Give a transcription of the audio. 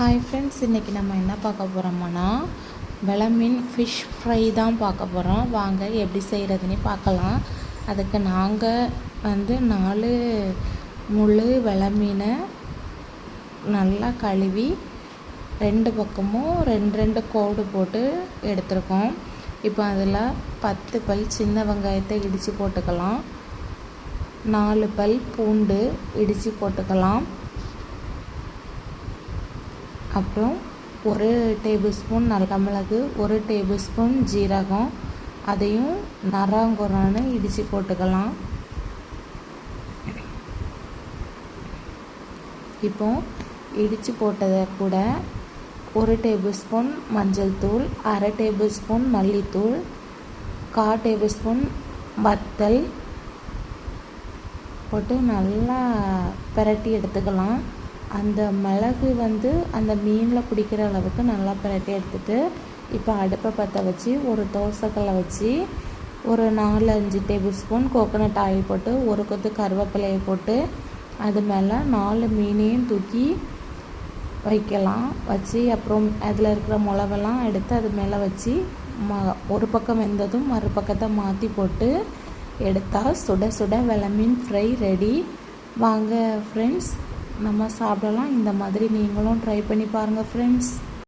Hi friends, இன்றைக்கி நம்ம என்ன பார்க்க போகிறோம்னா வெளமீன் ஃபிஷ் ஃப்ரை தான் பார்க்க போகிறோம். வாங்க எப்படி செய்கிறதுன்னு பார்க்கலாம். அதுக்கு நாங்கள் 4 முழு வெளமீனை நல்லா கழுவி 2 பக்கமும் 2 கோடு போட்டு எடுத்துருக்கோம். இப்போ அதில் 10 பல் சின்ன வெங்காயத்தை இடித்து போட்டுக்கலாம். 4 பல் பூண்டு இடித்து போட்டுக்கலாம். அப்புறம் 1 டேபிள் ஸ்பூன் நல்ல மிளகு, 1 டேபிள் ஸ்பூன் ஜீரகம், அதையும் நராங்குறான்னு இடித்து போட்டுக்கலாம். இப்போ இடித்து போட்டதை கூட 1 டேபிள் ஸ்பூன் மஞ்சள் தூள், 1/2 டேபிள் ஸ்பூன் மல்லித்தூள், 1/4 டேபிள் ஸ்பூன் வத்தல் போட்டு நல்லா பிரட்டி எடுத்துக்கலாம். அந்த மிளகு அந்த மீனில் பிடிக்கிற அளவுக்கு நல்லா பிரட்டி எடுத்துட்டு, இப்போ அடுப்பை பற்ற வச்சு ஒரு தோசைக்கல்லை வச்சு ஒரு 4-5 டேபிள் ஸ்பூன் கோகோனட் ஆயில் போட்டு 1 கொத்து கருவேப்பிலையை போட்டு அது மேலே 4 மீனையும் தூக்கி வைக்கலாம். வச்சு அப்புறம் அதில் இருக்கிற மிளகெல்லாம் எடுத்து அது மேலே வச்சு ஒரு பக்கம் வெந்ததும் மறுபக்கத்தை மாற்றி போட்டு எடுத்தால் சுட சுட வெளமீன் ஃப்ரை ரெடி. வாங்க ஃப்ரெண்ட்ஸ், நம்ம சாப்பிடலாம். இந்த மாதிரி நீங்களும் ட்ரை பண்ணி பாருங்கள் ஃப்ரெண்ட்ஸ்.